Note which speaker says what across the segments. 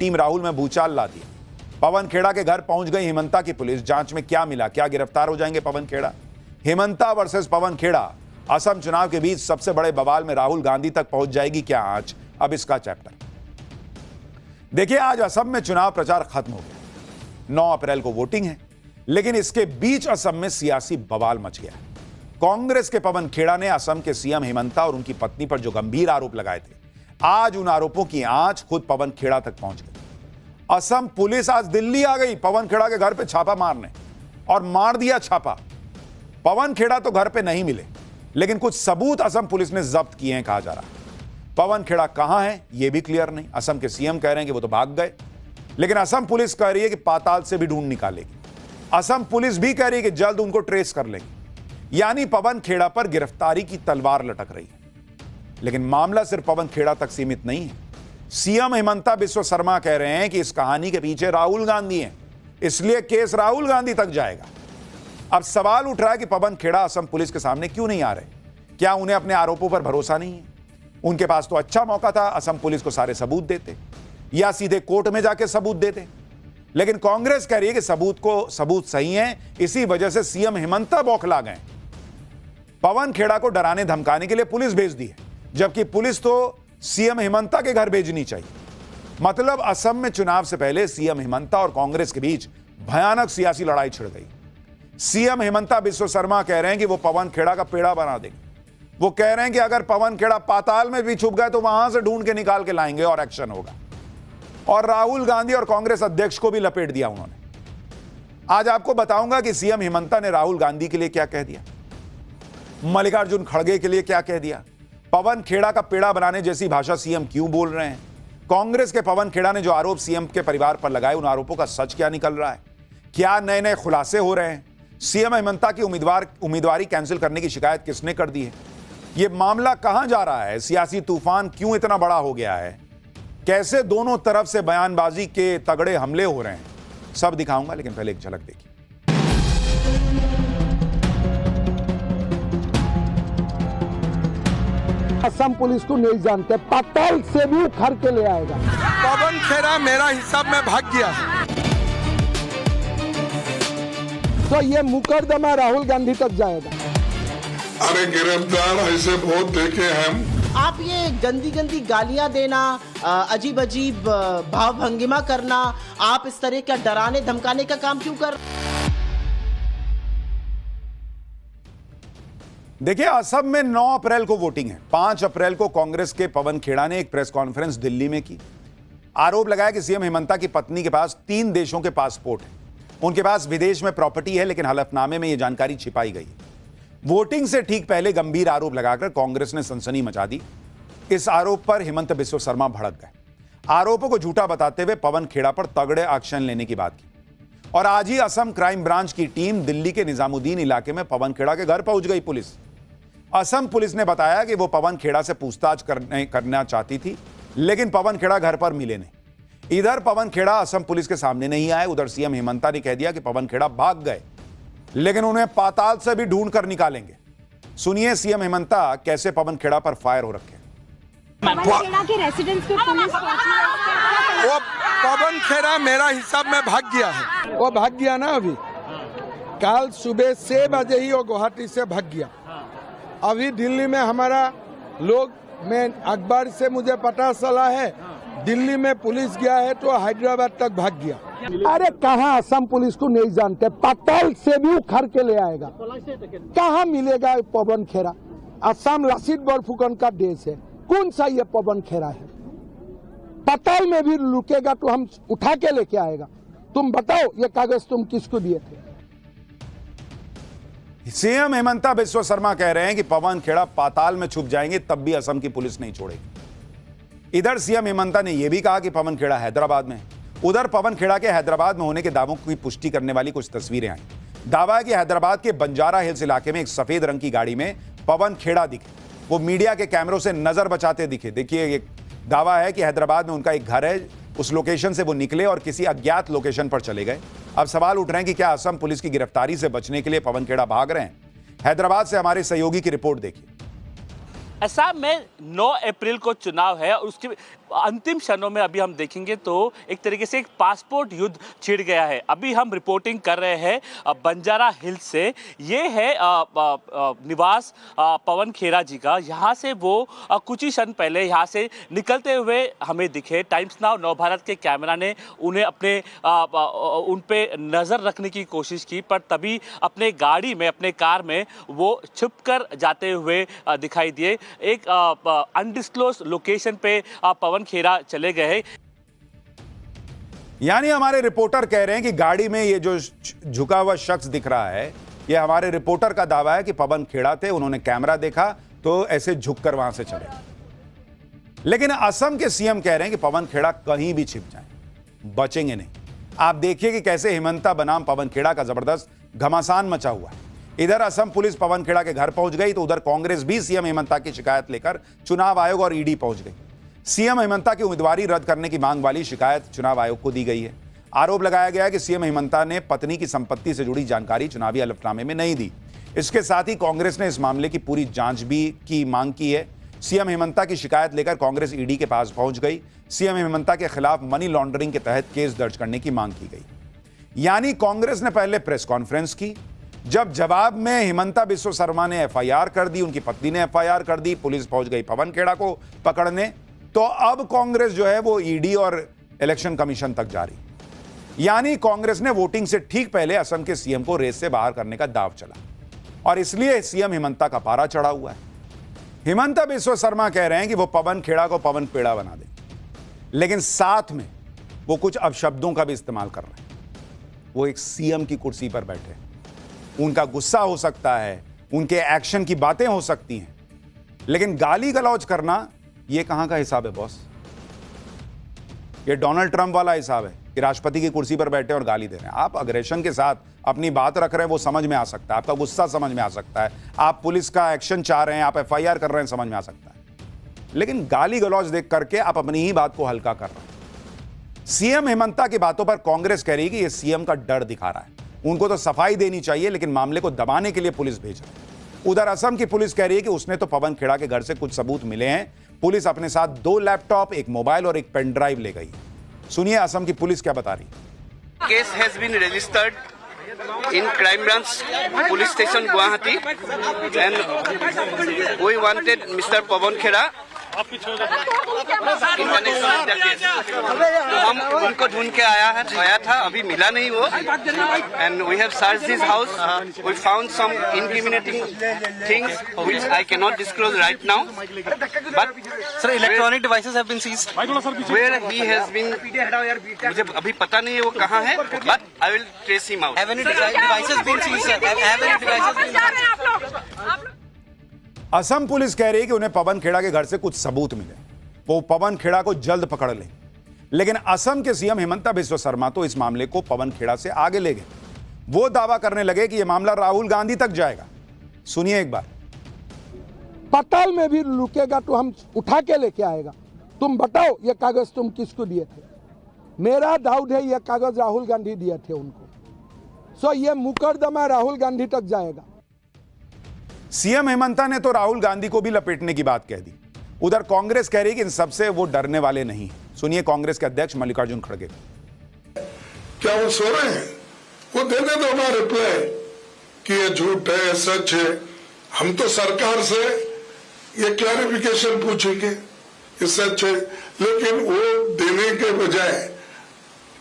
Speaker 1: Team Rahul में भूचाल ला दिया। पवन खेड़ा के घर पहुंच गई हेमंता की पुलिस। जांच में क्या मिला? क्या गिरफ्तार हो जाएंगे पवन खेड़ा? हेमंता वर्सेस पवन खेड़ा, असम चुनाव के बीच सबसे बड़े बवाल में राहुल गांधी तक पहुंच जाएगी क्या आंच? अब इसका चैप्टर देखिए। आज असम में चुनाव प्रचार खत्म हो गया। 9 अप्रैल को वोटिंग है, लेकिन इसके बीच असम में सियासी बवाल मच गया है। कांग्रेस के पवन खेड़ा ने असम के सीएम हेमंता और उनकी पत्नी पर जो गंभीर आरोप लगाए थे, आज उन आरोपों की आंच खुद पवन खेड़ा तक पहुंच गई। असम पुलिस आज दिल्ली आ गई पवन खेड़ा के घर पे छापा मारने, और मार दिया छापा। पवन खेड़ा तो घर पे नहीं मिले, लेकिन कुछ सबूत असम पुलिस ने जब्त किए हैं, कहा जा रहा है। पवन खेड़ा कहां है यह भी क्लियर नहीं। असम के सीएम कह रहे हैं कि वो तो भाग गए, लेकिन असम पुलिस कह रही है कि पाताल से भी ढूंढ निकालेगी। असम पुलिस भी कह रही है कि जल्द उनको ट्रेस कर लेगी। यानी पवन खेड़ा पर गिरफ्तारी की तलवार लटक रही है। लेकिन मामला सिर्फ पवन खेड़ा तक सीमित नहीं है। सीएम हेमंता बिस्वा शर्मा कह रहे हैं कि इस कहानी के पीछे राहुल गांधी हैं, इसलिए केस राहुल गांधी तक जाएगा। अब सवाल उठ रहा है कि पवन खेड़ा असम पुलिस के सामने क्यों नहीं आ रहे? क्या उन्हें अपने आरोपों पर भरोसा नहीं है? उनके पास तो अच्छा मौका था, असम पुलिस को सारे सबूत देते या सीधे कोर्ट में जाके सबूत देते। लेकिन कांग्रेस कह रही है कि सबूत सही है, इसी वजह से सीएम हेमंता बौखला गए। पवन खेड़ा को डराने धमकाने के लिए पुलिस भेज दी है, जबकि पुलिस तो सीएम हेमंता के घर भेजनी चाहिए। मतलब असम में चुनाव से पहले सीएम हेमंता और कांग्रेस के बीच भयानक सियासी लड़ाई छिड़ गई। सीएम हेमंता बिस्वा शर्मा कह रहे हैं कि वो पवन खेड़ा का पेड़ा बना देंगे। वो कह रहे हैं कि अगर पवन खेड़ा पाताल में भी छुप गए तो वहां से ढूंढ के निकाल के लाएंगे और एक्शन होगा। और राहुल गांधी और कांग्रेस अध्यक्ष को भी लपेट दिया उन्होंने। आज आपको बताऊंगा कि सीएम हेमंता ने राहुल गांधी के लिए क्या कह दिया, मल्लिकार्जुन खड़गे के लिए क्या कह दिया। पवन खेड़ा का पेड़ा बनाने जैसी भाषा सीएम क्यों बोल रहे हैं? कांग्रेस के पवन खेड़ा ने जो आरोप सीएम के परिवार पर लगाए, उन आरोपों का सच क्या निकल रहा है? क्या नए नए खुलासे हो रहे हैं? सीएम हेमंता की उम्मीदवारी कैंसिल करने की शिकायत किसने कर दी है? यह मामला कहां जा रहा है? सियासी तूफान क्यों इतना बड़ा हो गया है? कैसे दोनों तरफ से बयानबाजी के तगड़े हमले हो रहे हैं? सब दिखाऊंगा, लेकिन पहले एक झलक देखिए।
Speaker 2: असम पुलिस को नहीं जानते, पाताल से भी उखाड़ के ले आएगा।
Speaker 3: पवन खेड़ा मेरा हिसाब में भाग गया है,
Speaker 2: तो ये मुकदमा राहुल गांधी तक जाएगा।
Speaker 4: अरे गिरफ्तार ऐसे बहुत देखे हैं।
Speaker 5: आप ये गंदी गंदी गालियां देना, अजीब अजीब भाव भंगिमा करना, आप इस तरह का डराने धमकाने का काम क्यों कर?
Speaker 1: देखिए, असम में 9 अप्रैल को वोटिंग है। 5 अप्रैल को कांग्रेस के पवन खेड़ा ने एक प्रेस कॉन्फ्रेंस दिल्ली में की। आरोप लगाया कि सीएम हेमंता की पत्नी के पास 3 देशों के पासपोर्ट हैं। उनके पास विदेश में प्रॉपर्टी है, लेकिन हलफनामे में यह जानकारी छिपाई गई है। वोटिंग से ठीक पहले गंभीर आरोप लगाकर कांग्रेस ने सनसनी मचा दी। इस आरोप पर हेमंत बिस्वा शर्मा भड़क गए। आरोपों को झूठा बताते हुए पवन खेड़ा पर तगड़े एक्शन लेने की बात की। और आज ही असम क्राइम ब्रांच की टीम दिल्ली के निजामुद्दीन इलाके में पवन खेड़ा के घर पहुंच गई। पुलिस असम पुलिस ने बताया कि वो पवन खेड़ा से पूछताछ करना चाहती थी, लेकिन पवन खेड़ा घर पर मिले नहीं। इधर पवन खेड़ा असम पुलिस के सामने नहीं आए, उधर सीएम हेमंता ने कह दिया कि पवन खेड़ा भाग गए, लेकिन उन्हें पाताल से भी ढूंढ कर निकालेंगे। सुनिए सीएम हेमंता कैसे पवन खेड़ा पर फायर हो रखे।
Speaker 6: पवन खेड़ा के रेसिडेंस पे पुलिस पहुंची।
Speaker 3: वो पवन खेड़ा मेरा हिसाब में भाग गया है।
Speaker 2: वो भाग गया ना, अभी कल सुबह 6 बजे ही वो गुवाहाटी से भाग गया। अभी दिल्ली में हमारा लोग, मैं अखबार से मुझे पता चला है, दिल्ली में पुलिस गया है तो हैदराबाद तक भाग गया। अरे कहाँ असम पुलिस को नहीं जानते, पाताल से भी उखाड़ के ले आएगा। कहाँ मिलेगा पवन खेड़ा? असम लासित बरफुकन का देश है, कौन सा ये पवन खेड़ा है? पाताल में भी लुकेगा तो हम उठा के लेके आएगा। तुम बताओ ये कागज तुम किसको दिए थे?
Speaker 1: सीएम हेमंता बिस्वा शर्मा कह रहे हैं कि पवन खेड़ा पाताल में छुप जाएंगे तब भी असम की पुलिस नहीं छोड़ेगी। इधर सीएम हेमंता ने यह भी कहा कि पवन खेड़ा हैदराबाद में है। उधर पवन खेड़ा के हैदराबाद में होने के दावों की पुष्टि करने वाली कुछ तस्वीरें आई। दावा है कि हैदराबाद के बंजारा हिल्स इलाके में एक सफेद रंग की गाड़ी में पवन खेड़ा दिखे। वो मीडिया के कैमरों से नजर बचाते दिखे। देखिए, एक दावा है कि हैदराबाद में उनका एक घर है, उस लोकेशन से वो निकले और किसी अज्ञात लोकेशन पर चले गए। अब सवाल उठ रहे हैं कि क्या असम पुलिस की गिरफ्तारी से बचने के लिए पवन खेड़ा भाग रहे हैं? हैदराबाद से हमारे सहयोगी की रिपोर्ट देखिए।
Speaker 7: असम में 9 अप्रैल को चुनाव है और उसके अंतिम क्षणों में अभी हम देखेंगे तो एक तरीके से एक पासपोर्ट युद्ध छिड़ गया है। अभी हम रिपोर्टिंग कर रहे हैं बंजारा हिल्स से। ये है निवास पवन खेड़ा जी का। यहाँ से वो कुछ ही क्षण पहले यहाँ से निकलते हुए हमें दिखे। टाइम्स नाउ नव भारत के कैमरा ने उन्हें अपने उन पे नज़र रखने की कोशिश की, पर तभी अपने गाड़ी में, अपने कार में वो छुपकर जाते हुए दिखाई दिए। एक अनडिस्क्लोज लोकेशन पे पवन खेड़ा चले गए हैं।
Speaker 1: यानी हमारे रिपोर्टर कह रहे हैं कि गाड़ी में ये जो झुका हुआ शख्स दिख रहा है, ये हमारे रिपोर्टर का दावा है कि पवन खेड़ा थे। उन्होंने कैमरा देखा तो ऐसे झुककर वहां से चले। लेकिन असम के सीएम कह रहे हैं कि पवन खेड़ा कहीं भी छिप जाए, बचेंगे नहीं। आप देखिए कि कैसे हिमंता बनाम पवन खेड़ा का जबरदस्त घमासान मचा हुआ है। इधर असम पुलिस पवन खेड़ा के घर पहुंच गई तो उधर कांग्रेस भी सीएम हिमंता की शिकायत लेकर चुनाव आयोग और ईडी पहुंच गई। सीएम हिमंता की उम्मीदवारी रद्द करने की मांग वाली शिकायत चुनाव आयोग को दी गई है। आरोप लगाया गया है कि सीएम हिमंता ने पत्नी की संपत्ति से जुड़ी जानकारी चुनावी हलफनामे में नहीं दी। इसके साथ ही कांग्रेस ने इस मामले की पूरी जांच भी की मांग की है। सीएम हिमंता की शिकायत लेकर कांग्रेस ईडी के पास पहुंच गई। सीएम हिमंता के खिलाफ मनी लॉन्ड्रिंग के तहत केस दर्ज करने की मांग की गई। यानी कांग्रेस ने पहले प्रेस कॉन्फ्रेंस की, जब जवाब में हिमंता बिस्वा शर्मा ने एफआईआर कर दी, उनकी पत्नी ने एफआईआर कर दी, पुलिस पहुंच गई पवन खेड़ा को पकड़ने, तो अब कांग्रेस जो है वो ईडी और इलेक्शन कमीशन तक जा रही। यानी कांग्रेस ने वोटिंग से ठीक पहले असम के सीएम को रेस से बाहर करने का दांव चला और इसलिए सीएम हिमंता का पारा चढ़ा हुआ है। हिमंता बिस्वा शर्मा कह रहे हैं कि वो पवन खेड़ा को पवन पेड़ा बना दे, लेकिन साथ में वो कुछ अपशब्दों का भी इस्तेमाल कर रहे हैं। वो एक सीएम की कुर्सी पर बैठे हैं, उनका गुस्सा हो सकता है, उनके एक्शन की बातें हो सकती हैं, लेकिन गाली गलौज करना ये कहां का हिसाब है बॉस? ये डोनाल्ड ट्रंप वाला हिसाब है कि राष्ट्रपति की कुर्सी पर बैठे और गाली दे रहे हैं। आप अग्रेशन के साथ अपनी बात रख रहे हैं, वो समझ में आ सकता है, आपका गुस्सा समझ में आ सकता है, आप पुलिस का एक्शन चाह रहे हैं, आप एफआईआर कर रहे हैं, समझ में आ सकता है, लेकिन गाली गलौज देख करके आप अपनी ही बात को हल्का कर रहे हैं। सीएम हिमंता की बातों पर कांग्रेस कह रही है कि ये सीएम का डर दिखा रहा है, उनको तो सफाई देनी चाहिए, लेकिन मामले को दबाने के लिए पुलिस भेज रही है। उधर असम की पुलिस कह रही है कि उसने तो पवन खेड़ा के घर से कुछ सबूत मिले हैं। पुलिस अपने साथ 2 लैपटॉप, एक मोबाइल और एक पेन ड्राइव ले गई। सुनिए असम की पुलिस क्या बता रही है।
Speaker 8: Case has been registered in crime branch police station Guwahati and we wanted Mr. Pawan Kheda in connection with the case. तो हम उनको ढूंढ के आया था, अभी मिला नहीं वो, and we have searched his house. We found some incriminating things which I cannot disclose right now. But sir, electronic devices have been seized. Where he has been, मुझे अभी पता नहीं है वो कहाँ है, but I will trace him out. Have any devices been seized, sir? Have any devices been seized?
Speaker 1: Assam police कह रही है कि उन्हें पवन खेड़ा के घर से कुछ सबूत मिले, वो पवन खेड़ा को जल्द पकड़ लें। लेकिन असम के सीएम हिमंता बिस्वा शर्मा तो इस मामले को पवन खेड़ा से आगे ले गए। वो दावा करने लगे कि यह मामला राहुल गांधी तक जाएगा। सुनिए एक बार।
Speaker 2: पताल में भी लुकेगा तो हम उठा के लेके आएगा। तुम बताओ ये कागज तुम किसको दिए थे? मेरा डाउट है ये कागज राहुल गांधी दिए थे उनको। सो ये मुकदमा राहुल गांधी तक जाएगा।
Speaker 1: सीएम हिमंता ने तो राहुल गांधी को भी लपेटने की बात कह दी। उधर कांग्रेस कह रही कि इन सबसे वो डरने वाले नहीं। सुनिए कांग्रेस के अध्यक्ष मल्लिकार्जुन खड़गे।
Speaker 4: क्या वो सो रहे हैं? वो दे दे दो हमारा रिप्लाई कि ये झूठ है, सच है। हम तो सरकार से ये क्लैरिफिकेशन पूछेंगे ये सच है, लेकिन वो देने के बजाय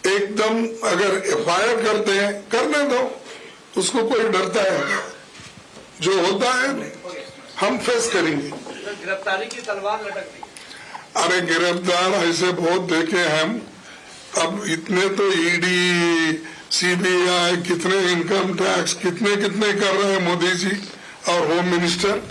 Speaker 4: एकदम अगर एफआईआर करते हैं, करने दो, उसको कोई डरता है? जो होता है हम फेस करेंगे।
Speaker 8: गिरफ्तारी की तलवार लटक दी।
Speaker 4: अरे गिरफ्तार ऐसे बहुत देखे हम, अब इतने तो ईडी, सीबीआई, कितने इनकम टैक्स, कितने कर रहे हैं मोदी जी और होम मिनिस्टर।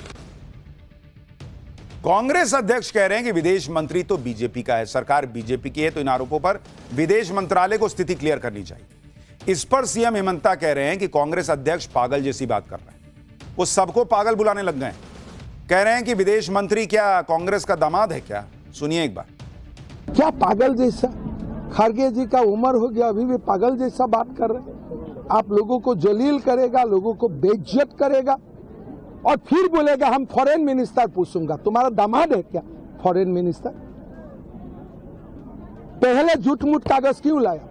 Speaker 1: कांग्रेस अध्यक्ष कह रहे हैं कि विदेश मंत्री तो बीजेपी का है, सरकार बीजेपी की है, तो इन आरोपों पर विदेश मंत्रालय को स्थिति क्लियर करनी चाहिए। इस पर सीएम हिमंता कह रहे हैं कि कांग्रेस अध्यक्ष पागल जैसी बात कर रहे हैं, वो सबको पागल बुलाने लग गए। कह रहे हैं कि विदेश मंत्री क्या कांग्रेस का दामाद है क्या? सुनिए एक बार।
Speaker 2: क्या पागल जैसा? खड़गे जी का उम्र हो गया, अभी भी पागल जैसा बात कर रहे हैं। आप लोगों को जलील करेगा, लोगों को बेइज्जत करेगा और फिर बोलेगा हम फॉरेन मिनिस्टर पूछूंगा। तुम्हारा दामाद है क्या फॉरेन मिनिस्टर? पहले झूठ मूठ कागज क्यों लाया?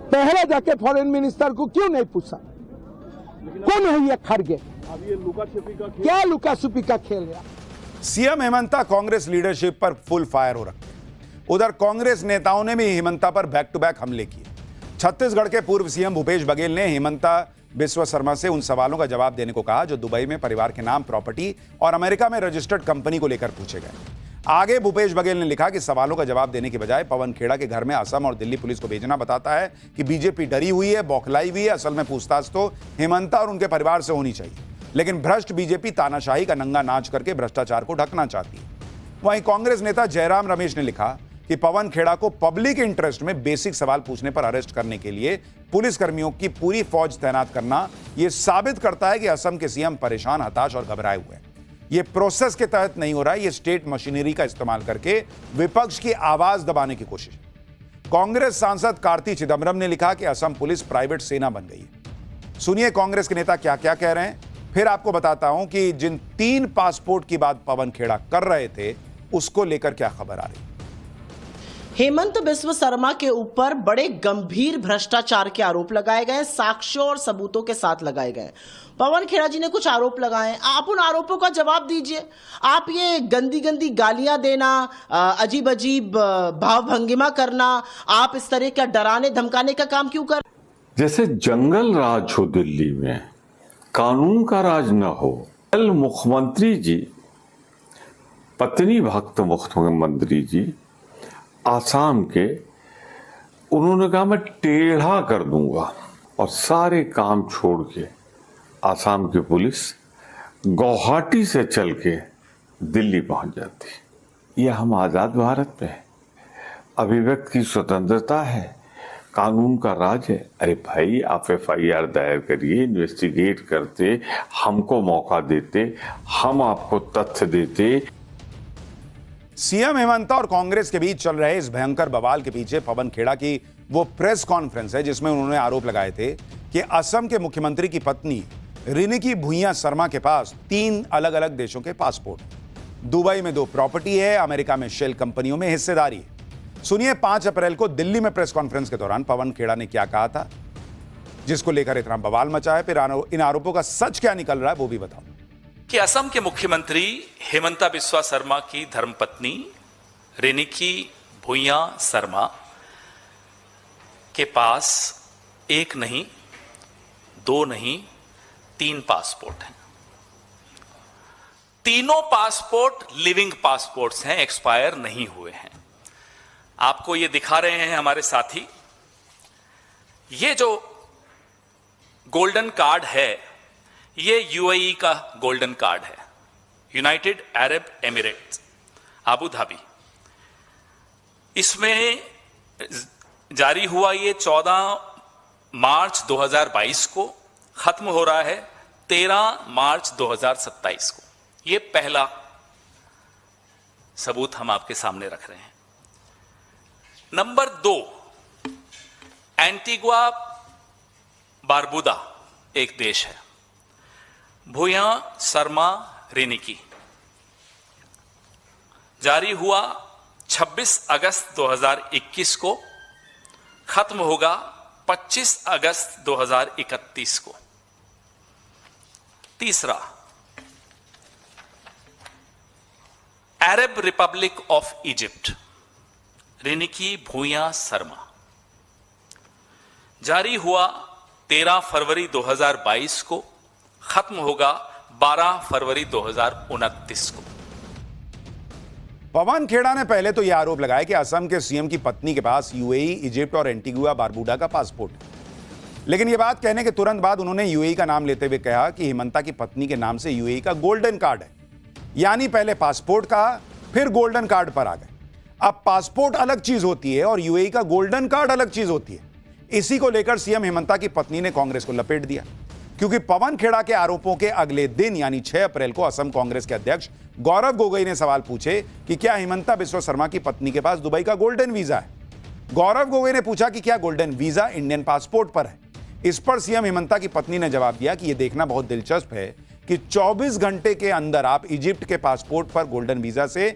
Speaker 2: पहले जाके फॉरेन मिनिस्टर को क्यों नहीं पूछा? कौन है ये खड़गे? क्या लुका छुपी का खेल है?
Speaker 1: सीएम हेमंता कांग्रेस लीडरशिप पर फुल फायर हो रखे। उधर कांग्रेस नेताओं ने भी हेमंता पर बैक टू बैक हमले किए। छत्तीसगढ़ के पूर्व सीएम भूपेश बघेल ने हेमंता बिस्वा शर्मा से उन सवालों का जवाब देने को कहा जो दुबई में परिवार के नाम, प्रॉपर्टी और अमेरिका में रजिस्टर्ड कंपनी को लेकर पूछे गए। आगे भूपेश बघेल ने लिखा कि सवालों का जवाब देने के बजाय पवन खेड़ा के घर में असम और दिल्ली पुलिस को भेजना बताता है कि बीजेपी डरी हुई है, बौखलाई हुई है। असल में पूछताछ तो हेमंता और उनके परिवार से होनी चाहिए, लेकिन भ्रष्ट बीजेपी तानाशाही का नंगा नाच करके भ्रष्टाचार को ढकना चाहती है। वहीं कांग्रेस नेता जयराम रमेश ने लिखा कि पवन खेड़ा को पब्लिक इंटरेस्ट में बेसिक सवाल पूछने पर अरेस्ट करने के लिए पुलिस कर्मियों की पूरी फौज तैनात करना यह साबित करता है कि असम के सीएम परेशान, हताश और घबराए हुए हैं। यह प्रोसेस के तहत नहीं हो रहा है, यह स्टेट मशीनरी का इस्तेमाल करके विपक्ष की आवाज दबाने की कोशिश। कांग्रेस सांसद कार्ति चिदम्बरम ने लिखा कि असम पुलिस प्राइवेट सेना बन गई है। सुनिए कांग्रेस के नेता क्या क्या कह रहे हैं, फिर आपको बताता हूं कि जिन 3 पासपोर्ट की बात पवन खेड़ा कर रहे थे उसको लेकर क्या खबर आ रही।
Speaker 5: हेमंत बिस्वा शर्मा के ऊपर बड़े गंभीर भ्रष्टाचार के आरोप लगाए गए, साक्ष्यों और सबूतों के साथ लगाए गए। पवन खेड़ा जी ने कुछ आरोप लगाए, आप उन आरोपों का जवाब दीजिए। आप ये गंदी गंदी गालियां देना, अजीब अजीब भाव भंगिमा करना, आप इस तरह का डराने धमकाने का काम क्यों कर?
Speaker 9: जैसे जंगल राज हो दिल्ली में, कानून का राज न हो। कल मुख्यमंत्री जी, पत्नी भक्त मुख्यमंत्री जी आसाम के, उन्होंने कहा मैं टेढ़ा कर दूंगा और सारे काम छोड़ के आसाम की पुलिस गुवाहाटी से चल के दिल्ली पहुंच जाती। यह हम आजाद भारत में है, अभिव्यक्ति की स्वतंत्रता है, कानून का राज है। अरे भाई, आप FIR दायर करिए, इन्वेस्टिगेट करते, हमको मौका देते, हम आपको तथ्य देते।
Speaker 1: सीएम हेमंता और कांग्रेस के बीच चल रहे इस भयंकर बवाल के पीछे पवन खेड़ा की वो प्रेस कॉन्फ्रेंस है जिसमें उन्होंने आरोप लगाए थे कि असम के मुख्यमंत्री की पत्नी रिनिकी भुइयां शर्मा के पास 3 अलग अलग देशों के पासपोर्ट, दुबई में 2 प्रॉपर्टी है, अमेरिका में शेल कंपनियों में हिस्सेदारी है। सुनिए 5 अप्रैल को दिल्ली में प्रेस कॉन्फ्रेंस के दौरान पवन खेड़ा ने क्या कहा था, जिसको लेकर इतना बवाल मचा है। फिर इन आरोपों का सच क्या निकल रहा है वो भी बताऊं।
Speaker 10: कि असम के मुख्यमंत्री हेमंता बिस्वा शर्मा की धर्मपत्नी रिनिकी भुइयां शर्मा के पास 1 नहीं, 2 नहीं, 3 पासपोर्ट हैं। तीनों पासपोर्ट लिविंग पासपोर्ट्स हैं, एक्सपायर नहीं हुए हैं। आपको ये दिखा रहे हैं हमारे साथी। ये जो गोल्डन कार्ड है, ये UAE का गोल्डन कार्ड है, United Arab Emirates, Abu Dhabi. इसमें जारी हुआ ये 14 मार्च 2022 को, खत्म हो रहा है 13 मार्च 2027 को। ये पहला सबूत हम आपके सामने रख रहे हैं। नंबर 2, एंटीगुआ बारबुदा एक देश है, भुइयां शर्मा रिनिकी, जारी हुआ 26 अगस्त 2021 को, खत्म होगा 25 अगस्त 2031 को। तीसरा, Arab republic of Egypt, Riniki Bhuyan Sharma, जारी हुआ 13 फरवरी 2022 को, खत्म होगा 12 फरवरी 2029 को।
Speaker 1: पवन खेड़ा ने पहले तो यह आरोप लगाया कि असम के सीएम की पत्नी के पास UAE, इजिप्ट और एंटीगुआ बारबुडा का पासपोर्ट है। लेकिन यह बात कहने के तुरंत बाद उन्होंने UAE का नाम लेते हुए कहा कि हेमंता की पत्नी के नाम से UAE का गोल्डन कार्ड है। यानी पहले पासपोर्ट कहा, फिर गोल्डन कार्ड पर आ गए। अब पासपोर्ट अलग चीज होती है और UAE का गोल्डन कार्ड अलग चीज होती है। इसी को लेकर सीएम हेमंता की पत्नी ने कांग्रेस को लपेट दिया, क्योंकि पवन खेड़ा के आरोपों के अगले दिन यानी 6 अप्रैल को असम कांग्रेस के अध्यक्ष गौरव गोगोई ने सवाल पूछे कि क्या हेमंता बिस्वा शर्मा की पत्नी के पास दुबई का गोल्डन वीजा है। गौरव गोगोई ने पूछा कि क्या गोल्डन वीजा इंडियन पासपोर्ट पर है। इस पर सीएम हेमंता की पत्नी ने जवाब दिया कि यह देखना बहुत दिलचस्प है कि 24 घंटे के अंदर आप इजिप्ट के पासपोर्ट पर गोल्डन वीजा से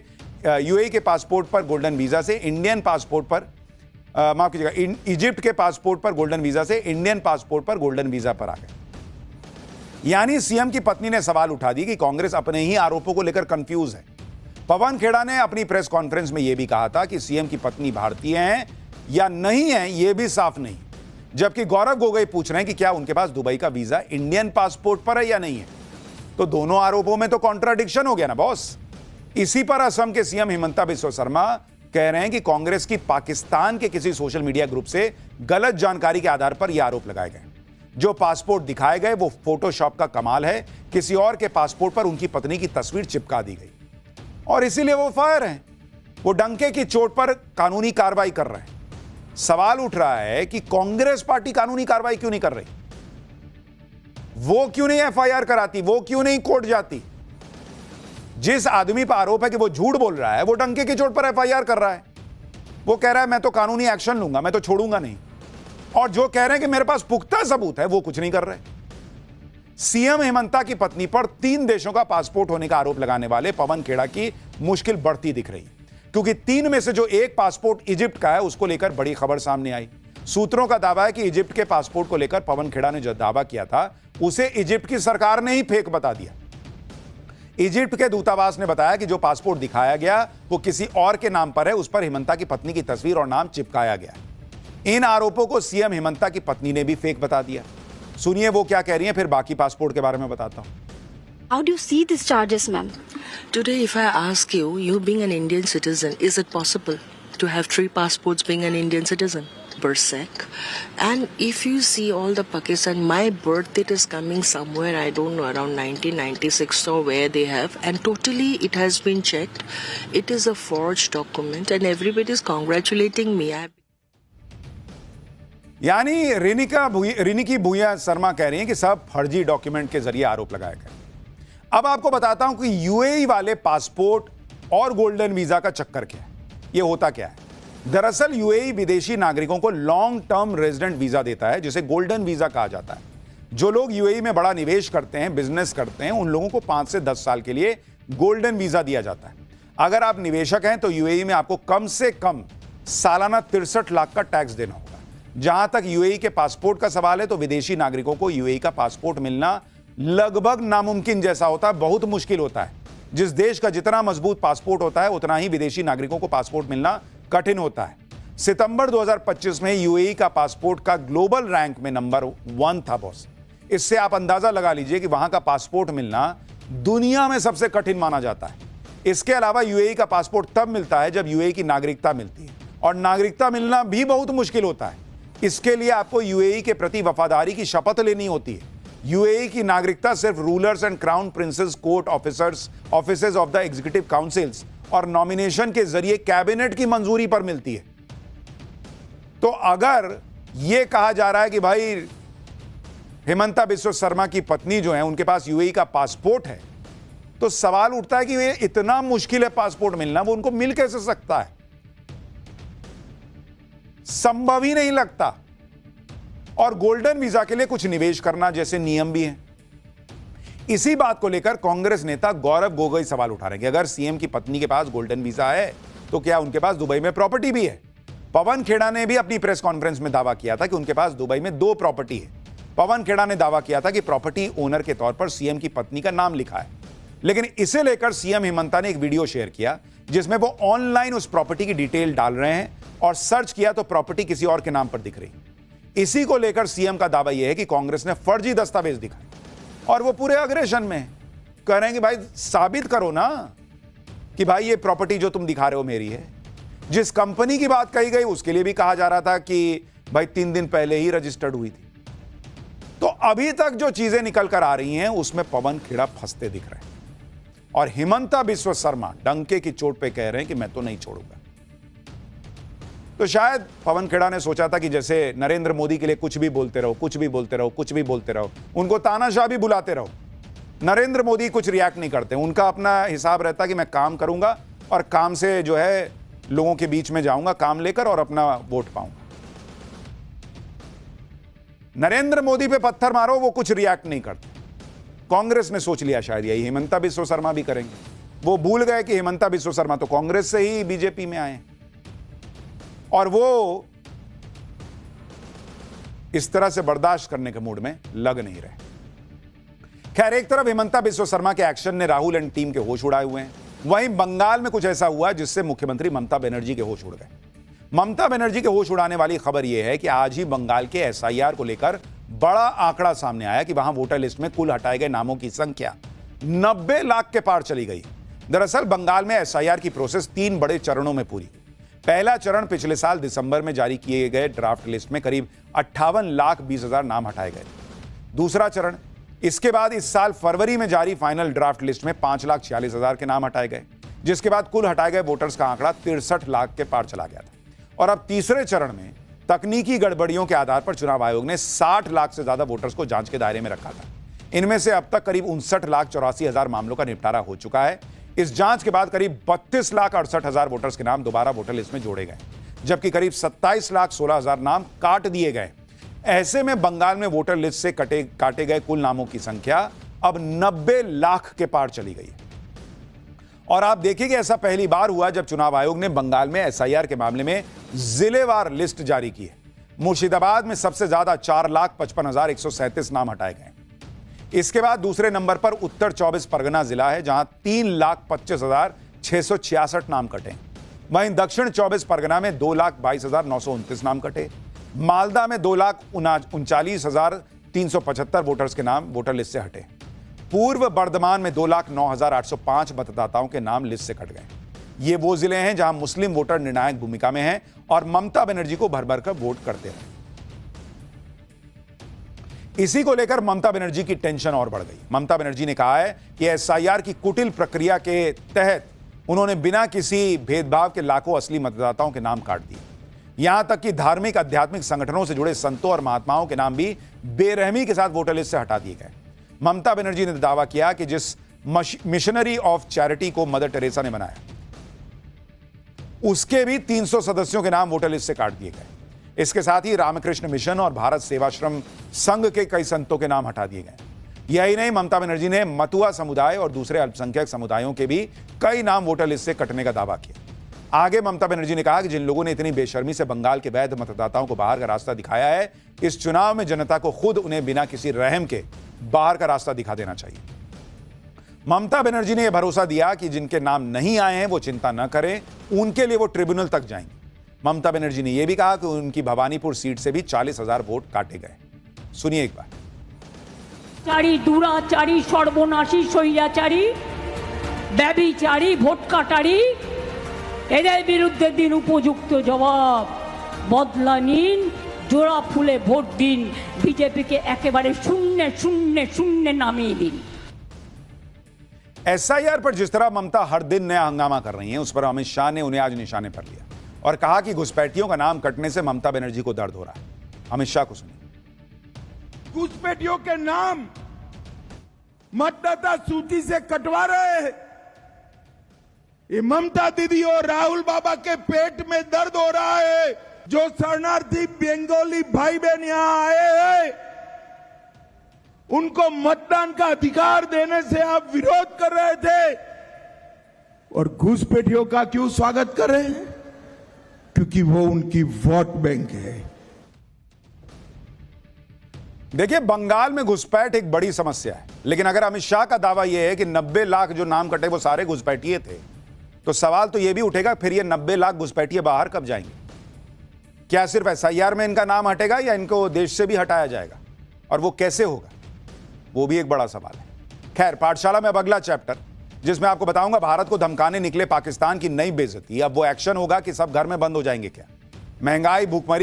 Speaker 1: यूएई के पासपोर्ट पर गोल्डन वीजा से इंडियन पासपोर्ट पर, माफ कीजिएगा, इजिप्ट के पासपोर्ट पर गोल्डन वीजा से इंडियन पासपोर्ट पर गोल्डन वीजा पर आ गए। यानी सीएम की पत्नी ने सवाल उठा दी कि कांग्रेस अपने ही आरोपों को लेकर कंफ्यूज है। पवन खेड़ा ने अपनी प्रेस कॉन्फ्रेंस में यह भी कहा था कि सीएम की पत्नी भारतीय हैं या नहीं है यह भी साफ नहीं, जबकि गौरव गोगोई पूछ रहे हैं कि क्या उनके पास दुबई का वीजा इंडियन पासपोर्ट पर है या नहीं है। तो दोनों आरोपों में तो कॉन्ट्राडिक्शन हो गया ना बॉस। इसी पर असम के सीएम हिमंता बिस्वा शर्मा कह रहे हैं कि कांग्रेस की पाकिस्तान के किसी सोशल मीडिया ग्रुप से गलत जानकारी के आधार पर यह आरोप लगाए गए। जो पासपोर्ट दिखाए गए वो फोटोशॉप का कमाल है, किसी और के पासपोर्ट पर उनकी पत्नी की तस्वीर चिपका दी गई और इसीलिए वो फायर हैं। वो डंके की चोट पर कानूनी कार्रवाई कर रहे हैं। सवाल उठ रहा है कि कांग्रेस पार्टी कानूनी कार्रवाई क्यों नहीं कर रही? वो क्यों नहीं एफआईआर कराती? वो क्यों नहीं कोर्ट जाती? जिस आदमी पर आरोप है कि वो झूठ बोल रहा है, वो डंके की चोट पर एफआईआर कर रहा है। वो कह रहा है मैं तो कानूनी एक्शन लूंगा, मैं तो छोड़ूंगा नहीं। और जो कह रहे हैं कि मेरे पास पुख्ता सबूत है, वो कुछ नहीं कर रहे। सीएम हिमंता की पत्नी पर 3 देशों का पासपोर्ट होने का आरोप लगाने वाले पवन खेड़ा की मुश्किल बढ़ती दिख रही, क्योंकि 3 में से जो एक पासपोर्ट इजिप्ट का है उसको लेकर बड़ी खबर सामने आई। सूत्रों का दावा है कि इजिप्ट के पासपोर्ट को लेकर पवन खेड़ा ने जो दावा किया था उसे इजिप्ट की सरकार ने ही फेक बता दिया। इजिप्ट के दूतावास ने बताया कि जो पासपोर्ट दिखाया गया वो किसी और के नाम पर है, उस पर हिमंता की पत्नी की तस्वीर और नाम चिपकाया गया। इन आरोपों को सीएम हिमंता की पत्नी ने भी फेक बता दिया। सुनिए वो क्या कह रही हैं, फिर बाकी पासपोर्ट के बारे में बताता हूं।
Speaker 6: How do you see these charges, ma'am?
Speaker 11: Today, if I ask you, you being an Indian citizen, is it possible to have 3 passports being an Indian citizen? Per sec. And if you see all the Pakistan, my birth date is coming somewhere, I don't know, around 1996 or where they have, and totally it has been checked. It is a forged document and everybody is congratulating me.
Speaker 1: यानी रिनिकी भूया शर्मा कह रही हैं कि सब फर्जी document के जरिए आरोप लगाए गए। अब आपको बताता हूं कि यूएई वाले पासपोर्ट और गोल्डन वीजा का चक्कर क्या है, ये होता क्या है। दरअसल यूएई विदेशी नागरिकों को लॉन्ग टर्म रेजिडेंट वीजा देता है, जिसे गोल्डन वीजा कहा जाता है। जो लोग यूएई में बड़ा निवेश करते हैं, बिजनेस करते हैं, उन लोगों को 5 से 10 साल के लिए गोल्डन वीजा दिया जाता है। अगर आप निवेशक हैं तो यूएई में आपको कम से कम सालाना 63 लाख का टैक्स देना होगा। जहां तक यूएई के पासपोर्ट का सवाल है तो विदेशी नागरिकों को यूएई का पासपोर्ट मिलना लगभग नामुमकिन जैसा होता है, बहुत मुश्किल होता है। जिस देश का जितना मजबूत पासपोर्ट होता है उतना ही विदेशी नागरिकों को पासपोर्ट मिलना कठिन होता है। सितंबर 2025 में यूएई का पासपोर्ट का ग्लोबल रैंक में नंबर 1 था बॉस। इससे आप अंदाजा लगा लीजिए कि वहां का पासपोर्ट मिलना दुनिया में सबसे कठिन माना जाता है। इसके अलावा यूएई का पासपोर्ट तब मिलता है जब यूएई की नागरिकता मिलती है, और नागरिकता मिलना भी बहुत मुश्किल होता है। इसके लिए आपको यूएई के प्रति वफादारी की शपथ लेनी होती है। यूएई की नागरिकता सिर्फ rulers and crown princess, court officers, offices of the executive councils और नॉमिनेशन के जरिए कैबिनेट की मंजूरी पर मिलती है। तो अगर यह कहा जा रहा है कि भाई हिमंता बिस्वा शर्मा की पत्नी जो है उनके पास यूएई का पासपोर्ट है, तो सवाल उठता है कि ये इतना मुश्किल है पासपोर्ट मिलना, वो उनको मिल कैसे सकता है? संभव ही नहीं लगता। और गोल्डन वीजा के लिए कुछ निवेश करना जैसे नियम भी हैं। इसी बात को लेकर कांग्रेस नेता गौरव गोगोई सवाल उठा रहे हैं कि अगर सीएम की पत्नी के पास गोल्डन वीजा है तो क्या उनके पास दुबई में प्रॉपर्टी भी है? पवन खेड़ा ने भी अपनी प्रेस कॉन्फ्रेंस में दावा किया था कि उनके पास दुबई में 2 प्रॉपर्टी है। पवन खेड़ा ने दावा किया था कि प्रॉपर्टी ओनर के तौर पर सीएम की पत्नी का नाम लिखा है, लेकिन इसे लेकर सीएम हिमंता ने एक वीडियो शेयर किया जिसमें वो ऑनलाइन उस प्रॉपर्टी की डिटेल डाल रहे हैं, और सर्च किया तो प्रॉपर्टी किसी और के नाम पर दिख रही। इसी को लेकर सीएम का दावा यह है कि कांग्रेस ने फर्जी दस्तावेज दिखाए और वो पूरे अग्रेशन में कह रहे हैं कि भाई साबित करो ना कि भाई ये प्रॉपर्टी जो तुम दिखा रहे हो मेरी है। जिस कंपनी की बात कही गई उसके लिए भी कहा जा रहा था कि भाई 3 दिन पहले ही रजिस्टर्ड हुई थी। तो अभी तक जो चीजें निकल कर आ रही हैं उसमें पवन खेड़ा फंसते दिख रहे हैं, और हिमंता बिस्वा शर्मा डंके की चोट पे कह रहे हैं कि मैं तो नहीं छोड़ूंगा। तो शायद पवन खेड़ा ने सोचा था कि जैसे नरेंद्र मोदी के लिए कुछ भी बोलते रहो, कुछ भी बोलते रहो, कुछ भी बोलते रहो, उनको तानाशाह भी बुलाते रहो। नरेंद्र मोदी कुछ रिएक्ट नहीं करते, उनका अपना हिसाब रहता कि मैं काम करूंगा और काम से जो है लोगों के बीच में जाऊंगा काम लेकर और अपना वोट पाऊंगा। नरेंद्र मोदी पे पत्थर मारो, वो कुछ रिएक्ट नहीं करते। कांग्रेस ने सोच लिया शायद यही हिमंता बिस्वा शर्मा भी करेंगे। वो भूल गए कि हिमंता बिस्वा शर्मा तो कांग्रेस से ही बीजेपी में आए और वो इस तरह से बर्दाश्त करने के मूड में लग नहीं रहे। खैर, एक तरफ हिमंता बिस्वा शर्मा के एक्शन ने राहुल एंड टीम के होश उड़ाए हुए हैं, वहीं बंगाल में कुछ ऐसा हुआ जिससे मुख्यमंत्री ममता बनर्जी के होश उड़ गए। ममता बनर्जी के होश उड़ाने वाली खबर यह है कि आज ही बंगाल के एसआईआर को लेकर बड़ा आंकड़ा सामने आया कि वहां वोटर लिस्ट में कुल हटाए गए नामों की संख्या 90 लाख के पार चली गई। दरअसल बंगाल में एसआईआर की प्रोसेस 3 बड़े चरणों में पूरी। पहला चरण पिछले साल दिसंबर में जारी किए गए ड्राफ्ट लिस्ट में करीब 58,20,000 नाम हटाए गए। दूसरा चरण, इसके बाद इस साल फरवरी में जारी फाइनल ड्राफ्ट लिस्ट में 5,46,000 के नाम हटाए गए, जिसके बाद कुल हटाए गए वोटर्स का आंकड़ा 63 लाख के पार चला गया था। और अब तीसरे चरण में तकनीकी गड़बड़ियों के आधार पर चुनाव आयोग ने 60 लाख से ज्यादा वोटर्स को जांच के दायरे में रखा था। इनमें से अब तक करीब 59,84,000 मामलों का निपटारा हो चुका है। इस जांच के बाद करीब 32,68,000 वोटर्स के नाम दोबारा वोटर लिस्ट में जोड़े गए, जबकि करीब 27,16,000 नाम काट दिए गए। ऐसे में बंगाल में वोटर लिस्ट से काटे गए कुल नामों की संख्या अब 90 लाख के पार चली गई है। और आप देखिए कि ऐसा पहली बार हुआ जब चुनाव आयोग ने बंगाल में एसआईआर के मामले में जिलेवार लिस्ट जारी की है। मुर्शिदाबाद में सबसे ज्यादा 4,55,137 नाम हटाए गए। इसके बाद दूसरे नंबर पर उत्तर 24 परगना जिला है, जहां 3,25,666 नाम कटे। वहीं दक्षिण 24 परगना में 2,22,929 नाम कटे। मालदा में 2,39,375 वोटर्स के नाम वोटर लिस्ट से हटे। पूर्व बर्धमान में 2,09,805 मतदाताओं के नाम लिस्ट से कट गए। ये वो जिले हैं जहां मुस्लिम वोटर निर्णायक भूमिका में हैं और ममता बनर्जी को भर भर कर वोट करते रहे। इसी को लेकर ममता बनर्जी की टेंशन और बढ़ गई। ममता बनर्जी ने कहा है कि एसआईआर की कुटिल प्रक्रिया के तहत उन्होंने बिना किसी भेदभाव के लाखों असली मतदाताओं के नाम काट दिए। यहां तक कि धार्मिक आध्यात्मिक संगठनों से जुड़े संतों और महात्माओं के नाम भी बेरहमी के साथ वोटर लिस्ट से हटा दिए गए। ममता बनर्जी ने दावा किया कि जिस मिशनरी ऑफ चैरिटी को मदर टेरेसा ने बनाया, उसके भी 300 सदस्यों के नाम वोटर लिस्ट से काट दिए गए। इसके साथ ही रामकृष्ण मिशन और भारत सेवाश्रम संघ के कई संतों के नाम हटा दिए गए। यही नहीं, ममता बनर्जी ने मतुआ समुदाय और दूसरे अल्पसंख्यक समुदायों के भी कई नाम वोटर लिस्ट से कटने का दावा किया। आगे ममता बनर्जी ने कहा कि जिन लोगों ने इतनी बेशर्मी से बंगाल के वैध मतदाताओं को बाहर का रास्ता दिखाया है, इस चुनाव में जनता को खुद उन्हें बिना किसी रहम के बाहर का रास्ता दिखा देना चाहिए। ममता बनर्जी ने यह भरोसा दिया कि जिनके नाम नहीं आए हैं वो चिंता न करें, उनके लिए वो ट्रिब्यूनल तक जाएंगे। ममता बनर्जी ने यह भी कहा कि उनकी भवानीपुर सीट से भी 40,000 वोट काटे गए। सुनिए एक बार।
Speaker 12: चारी दुराचारी सर्वनाशी स्वैराचारी ব্যবিচারী ভোট কাটারি এদের বিরুদ্ধে দিন উপযুক্ত জবাব। বদলা নিন, জোড়া ফুলে ভোট দিন, বিজেপিকে একেবারে শূন্য শূন্য শূন্য নামিয়ে দিন।
Speaker 1: एसआईआर पर जिस तरह ममता हर दिन नया हंगामा कर रही हैं, उस पर अमित शाह ने उन्हें आज निशाने पर लिया और कहा कि घुसपैठियों का नाम कटने से ममता बनर्जी को दर्द हो रहा है। अमित शाह को सुनिए।
Speaker 2: घुसपैठियों के नाम मतदाता सूची से कटवा रहे हैं। ये ममता दीदी और राहुल बाबा के पेट में दर्द हो रहा है। जो शरणार्थी बंगाली भाई बहन यहां आए हैं, उनको मतदान का अधिकार देने से आप विरोध कर रहे थे और घुसपैठियों का क्यों स्वागत कर रहे हैं? क्योंकि वो उनकी वोट बैंक है।
Speaker 1: देखिए, बंगाल में घुसपैठ एक बड़ी समस्या है, लेकिन अगर अमित शाह का दावा यह है कि 90 लाख जो नाम कटे वो सारे घुसपैठिए थे, तो सवाल तो यह भी उठेगा फिर ये 90 लाख घुसपैठिए बाहर कब जाएंगे? क्या सिर्फ एसआईआर में इनका नाम हटेगा या इनको देश से भी हटाया जाएगा? और वो कैसे होगा, वो भी एक बड़ा सवाल है। खैर, पाठशाला में अब अगला चैप्टर, जिसमें आपको बताऊंगा भारत को धमकाने निकले पाकिस्तान की नई बेइज्जती। अब वो एक्शन होगा कि सब घर में बंद हो जाएंगे क्या? महंगाई, भूखमरी